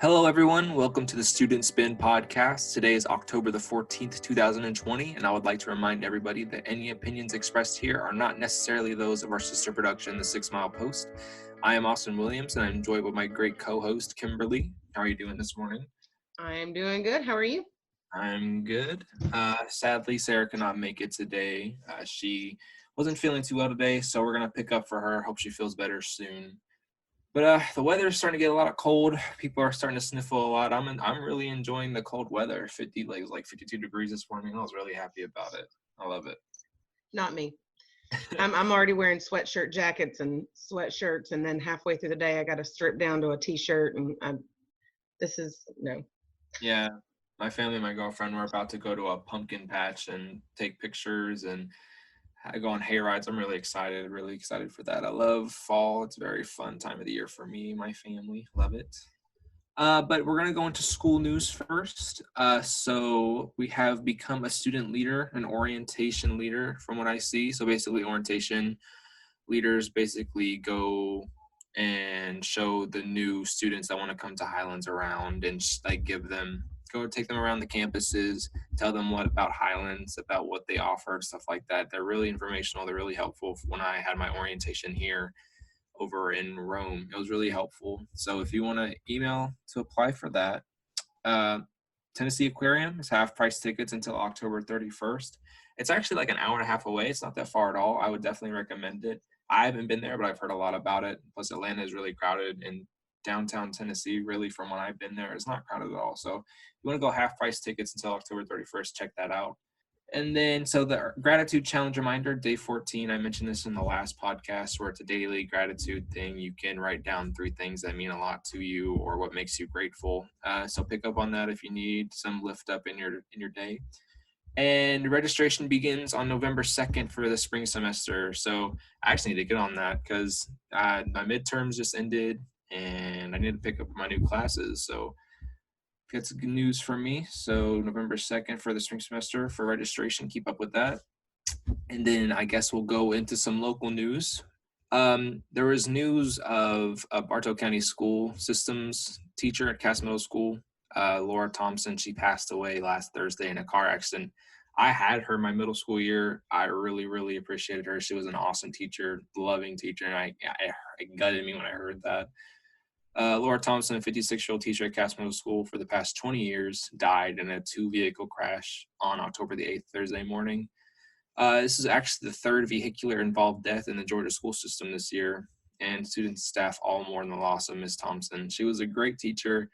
Hello, everyone. Welcome to the Student Spin podcast. Today is October the 14th, 2020, and I would like to remind everybody that any opinions expressed here are not necessarily those of our sister production, The 6 Mile Post. I am Austin Williams, and I'm joined with my great co-host, Kimberly. How are you doing this morning? I'm doing good. How are you? I'm good. Sadly, Sarah cannot make it today. She wasn't feeling too well today, so we're going to pick up for her. Hope she feels better soon. But the weather is starting to get a lot of cold. People are starting to sniffle a lot. I'm really enjoying the cold weather. It was like 52 degrees this morning. I was really happy about it. I love it. Not me. I'm already wearing sweatshirt jackets and sweatshirts, and then halfway through the day, I got to strip down to a t-shirt, and no. Yeah, my family and my girlfriend were about to go to a pumpkin patch and take pictures and go on hay rides. I'm really excited for that. I love fall. It's a very fun time of the year for me, my family. Love it. But we're going to go into school news first. So we have become a student leader, an orientation leader from what I see. So basically orientation leaders basically go and show the new students that want to come to Highlands around and go take them around the campuses, tell them what about Highlands, about what they offer, stuff like that. They're really informational. They're really helpful. When I had my orientation here over in Rome, it was really helpful. So if you want to email to apply for that, Tennessee Aquarium is half price tickets until October 31st. It's actually like an hour and a half away. It's not that far at all. I would definitely recommend it. I haven't been there, but I've heard a lot about it. Plus, Atlanta is really crowded, and downtown Tennessee, really, from when I've been there, is not crowded at all. So if you want to go half price tickets until October 31st, check that out. And then, so the gratitude challenge reminder, day 14, I mentioned this in the last podcast, where it's a daily gratitude thing. You can write down 3 things that mean a lot to you or what makes you grateful. So pick up on that if you need some lift up in your day. And registration begins on November 2nd for the spring semester. So I actually need to get on that because my midterms just ended and I need to pick up my new classes. So that's good news for me. So November 2nd for the spring semester for registration. Keep up with that. And then I guess we'll go into some local news. There was news of a Bartow County school systems teacher at Cass Middle School, Laura Thompson. She passed away last Thursday in a car accident. I had her my middle school year. I really appreciated her. She was an awesome teacher, loving teacher, and it gutted me when I heard that. Laura Thompson, a 56-year-old teacher at Cass Middle School for the past 20 years, died in a 2-vehicle crash on October the 8th, Thursday morning. This is actually the 3rd vehicular involved death in the Georgia school system this year, and students and staff all mourn the loss of Ms. Thompson. She was a great teacher.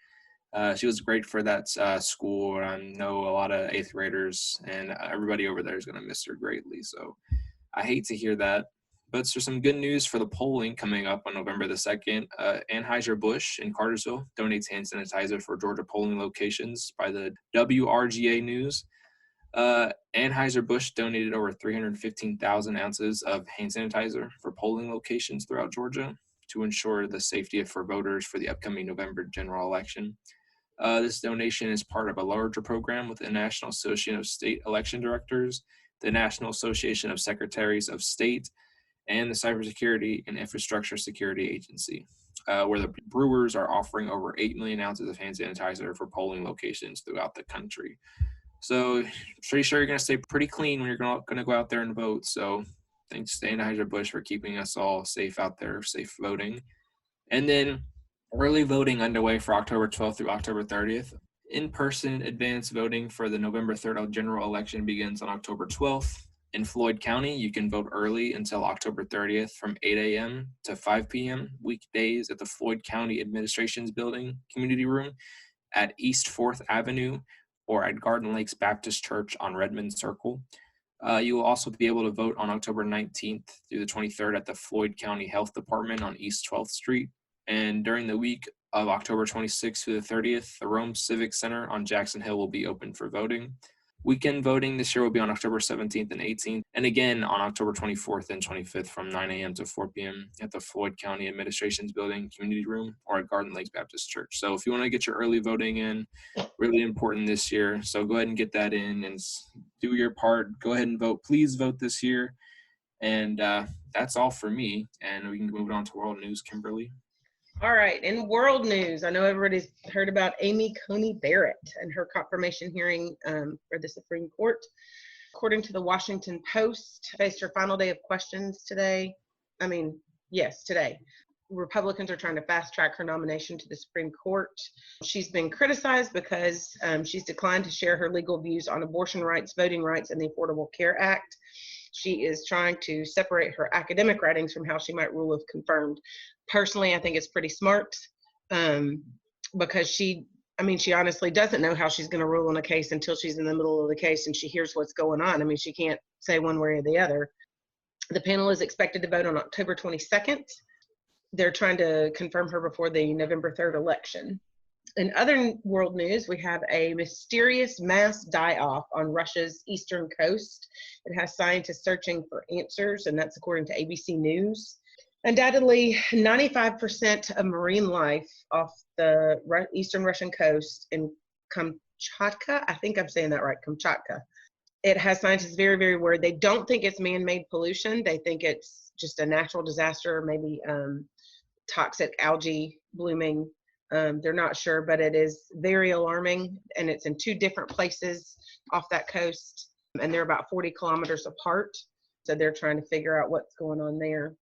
She was great for that school, and I know a lot of 8th graders, and everybody over there is going to miss her greatly. So I hate to hear that. But there's some good news for the polling coming up on November the 2nd. Anheuser-Busch in Cartersville donates hand sanitizer for Georgia polling locations by the WRGA News. Anheuser-Busch donated over 315,000 ounces of hand sanitizer for polling locations throughout Georgia to ensure the safety for voters for the upcoming November general election. This donation is part of a larger program with the National Association of State Election Directors, the National Association of Secretaries of State, and the Cybersecurity and Infrastructure Security Agency, where the brewers are offering over 8 million ounces of hand sanitizer for polling locations throughout the country. So pretty sure you're going to stay pretty clean when you're going to go out there and vote. So thanks to Anheuser-Busch for keeping us all safe out there, safe voting. And then early voting underway for October 12th through October 30th. In-person advanced voting for the November 3rd general election begins on October 12th. In Floyd County, you can vote early until October 30th from 8 a.m. to 5 p.m. weekdays at the Floyd County Administration's Building Community Room at East 4th Avenue or at Garden Lakes Baptist Church on Redmond Circle. You will also be able to vote on October 19th through the 23rd at the Floyd County Health Department on East 12th Street. And during the week of October 26th through the 30th, the Rome Civic Center on Jackson Hill will be open for voting. Weekend voting this year will be on October 17th and 18th, and again on October 24th and 25th from 9 a.m. to 4 p.m. at the Floyd County Administration's Building Community Room or at Garden Lakes Baptist Church. So if you want to get your early voting in, really important this year. So go ahead and get that in and do your part. Go ahead and vote. Please vote this year. And that's all for me. And we can move on to world news, Kimberly. All right, in world news, I know everybody's heard about Amy Coney Barrett and her confirmation hearing for the Supreme Court. According to the Washington Post, faced her final day of questions today. Yes, today. Republicans are trying to fast track her nomination to the Supreme Court. She's been criticized because she's declined to share her legal views on abortion rights, voting rights, and the Affordable Care Act. She is trying to separate her academic writings from how she might rule if confirmed. Personally, I think it's pretty smart because she honestly doesn't know how she's going to rule on a case until she's in the middle of the case and she hears what's going on. I mean, she can't say one way or the other. The panel is expected to vote on October 22nd. They're trying to confirm her before the November 3rd election. In other world news, we have a mysterious mass die-off on Russia's eastern coast. It has scientists searching for answers, and that's according to ABC News. Undoubtedly, 95% of marine life off the eastern Russian coast in Kamchatka, I think I'm saying that right, Kamchatka. It has scientists very, very worried. They don't think it's man-made pollution. They think it's just a natural disaster, maybe toxic algae blooming. They're not sure, but it is very alarming, and it's in 2 different places off that coast, and they're about 40 kilometers apart. So they're trying to figure out what's going on there.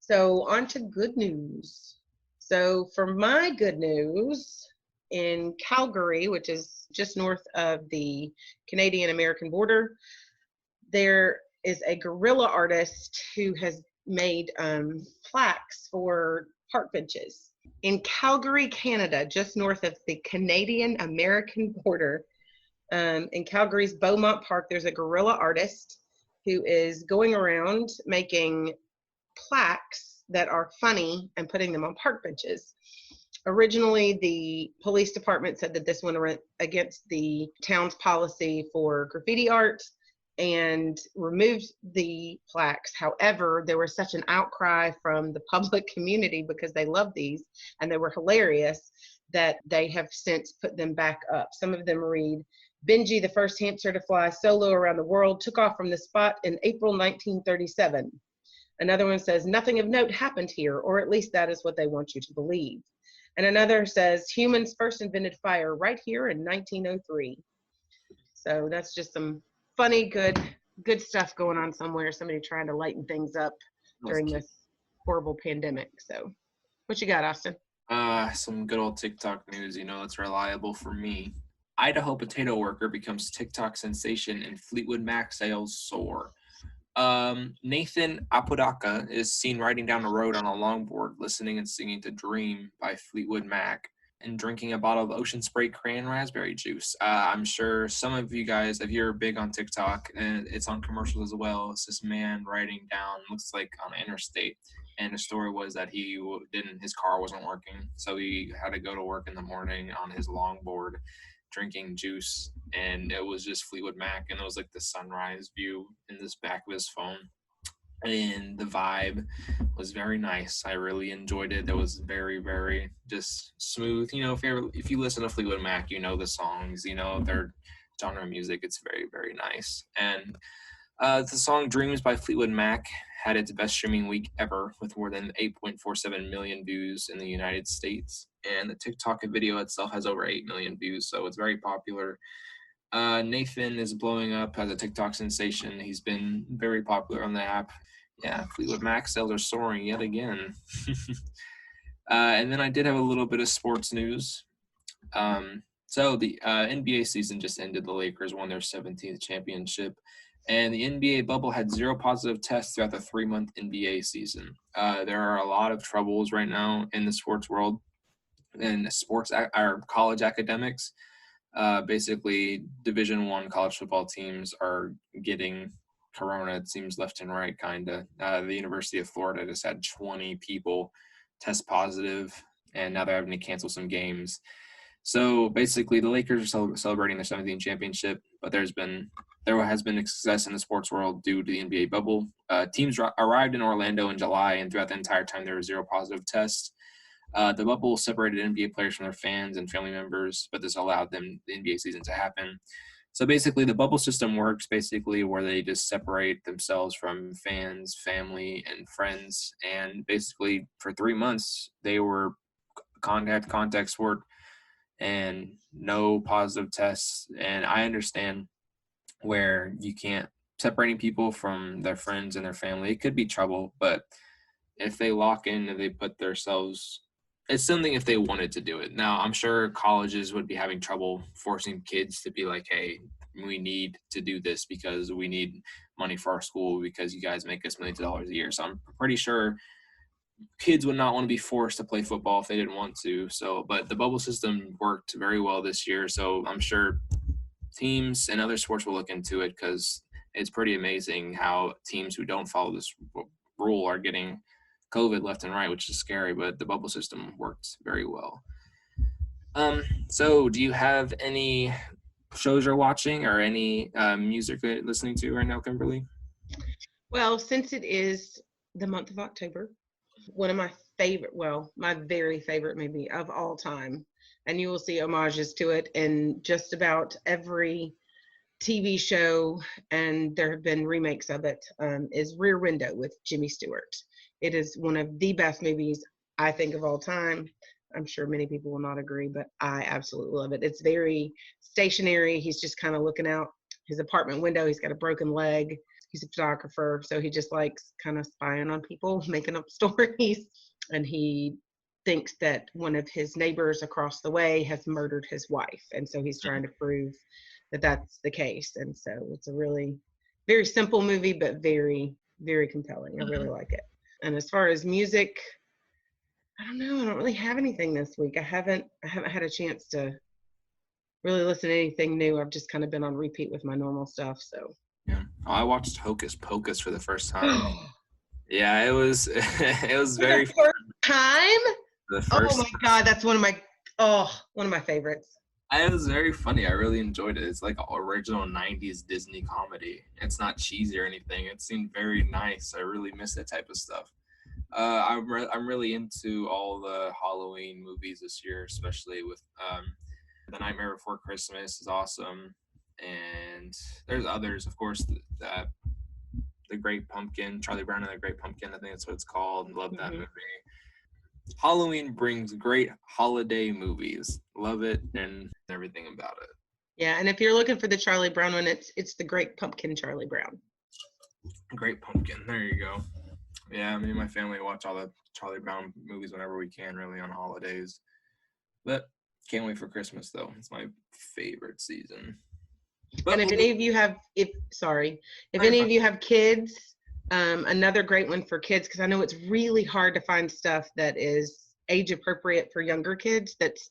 So on to good news. So for my good news, in Calgary, which is just north of the Canadian-American border, there is a guerrilla artist who has made plaques for park benches. In Calgary, Canada, just north of the Canadian-American border, in Calgary's Beaumont Park, there's a guerrilla artist who is going around making plaques that are funny and putting them on park benches. Originally, the police department said that this went against the town's policy for graffiti art and removed the plaques. However, there was such an outcry from the public community because they love these and they were hilarious that they have since put them back up. Some of them read, Benji, the first hamster to fly solo around the world, took off from the spot in April 1937. Another one says, nothing of note happened here, or at least that is what they want you to believe. And another says, humans first invented fire right here in 1903. So that's just some funny, good stuff going on somewhere. Somebody trying to lighten things up during this horrible pandemic. So what you got, Austin? Some good old TikTok news, that's reliable for me. Idaho potato worker becomes TikTok sensation and Fleetwood Mac sales soar. Nathan Apodaca is seen riding down the road on a longboard, listening and singing to Dream by Fleetwood Mac and drinking a bottle of Ocean Spray cran raspberry juice. I'm sure some of you guys, if you're big on TikTok, and it's on commercials as well, it's this man riding down, looks like on an interstate. And the story was that his car wasn't working. So he had to go to work in the morning on his longboard drinking juice, and it was just Fleetwood Mac, and it was like the sunrise view in this back of his phone, and the vibe was very nice. I really enjoyed it. It was very, very just smooth. If you listen to Fleetwood Mac, the songs, their genre of music. It's very, very nice. And the song Dreams by Fleetwood Mac had its best streaming week ever with more than 8.47 million views in the United States. And the TikTok video itself has over 8 million views, so it's very popular. Nathan is blowing up as a TikTok sensation. He's been very popular on the app. Yeah, Fleetwood Mac sales are soaring yet again. And then I did have a little bit of sports news. So the NBA season just ended. The Lakers won their 17th championship. And the NBA bubble had 0 positive tests throughout the 3-month NBA season. There are a lot of troubles right now in the sports world and our college academics. Basically, Division I college football teams are getting corona, it seems, left and right, kind of. The University of Florida just had 20 people test positive, and now they're having to cancel some games. So basically, the Lakers are celebrating their 17th championship, but there has been a success in the sports world due to the NBA bubble. Teams arrived in Orlando in July, and throughout the entire time, there were 0 positive tests. The bubble separated NBA players from their fans and family members, but this allowed the NBA season to happen. So basically, the bubble system works where they just separate themselves from fans, family, and friends. And basically, for 3 months, they were contact sport and no positive tests. And I understand where you can't separating people from their friends and their family. It could be trouble, but if they lock in and they put themselves, it's something if they wanted to do it. Now, I'm sure colleges would be having trouble forcing kids to be like, hey, we need to do this because we need money for our school because you guys make us millions of dollars a year. So I'm pretty sure kids would not want to be forced to play football if they didn't want to. So, but the bubble system worked very well this year. So I'm sure teams and other sports will look into it because it's pretty amazing how teams who don't follow this rule are getting COVID left and right, which is scary, but the bubble system worked very well. So do you have any shows you're watching or any music that you're listening to right now, Kimberly? Well, since it is the month of October, one of my favorite, well, my very favorite movie of all time, and you will see homages to it in just about every TV show, and there have been remakes of it, is Rear Window with Jimmy Stewart. It is one of the best movies, I think, of all time. I'm sure many people will not agree, but I absolutely love it. It's very stationary. He's just kind of looking out his apartment window. He's got a broken leg. He's a photographer, so he just likes kind of spying on people, making up stories. And he thinks that one of his neighbors across the way has murdered his wife. And so he's trying to prove that that's the case. And so it's a really very simple movie, but very, very compelling. I really like it. And as far as music, I don't know. I don't really have anything this week. I haven't had a chance to really listen to anything new. I've just kind of been on repeat with my normal stuff. So Yeah. Oh, I watched Hocus Pocus for the first time. Yeah, it was it was very the first time. the Oh first my God, that's one of my favorites. it was very funny. I really enjoyed it. It's like an original 90s Disney comedy. It's not cheesy or anything. It seemed very nice. I really miss that type of stuff. I'm really into all the Halloween movies this year, especially with The Nightmare Before Christmas is awesome, and there's others, of course. The Great Pumpkin, Charlie Brown and the Great Pumpkin. I think that's what it's called. Love that movie. Halloween brings great holiday movies. Love it and everything about it. Yeah, and if you're looking for the Charlie Brown one, it's the Great Pumpkin Charlie Brown. Great Pumpkin. There you go. Yeah, me and my family watch all the Charlie Brown movies whenever we can, really, on holidays. But can't wait for Christmas, though. It's my favorite season. But And if any of you have, any of you have kids, another great one for kids, because I know it's really hard to find stuff that is age appropriate for younger kids that's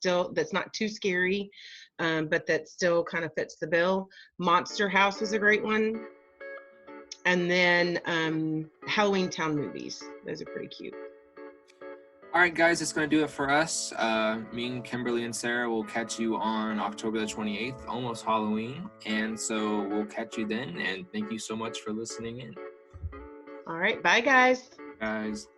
not too scary, but that still kind of fits the bill. Monster House is a great one. And then Halloween Town movies. Those are pretty cute. All right, guys, that's going to do it for us. Me and Kimberly and Sarah will catch you on October the 28th, almost Halloween. And so we'll catch you then. And thank you so much for listening in. All right. Bye, guys. Guys.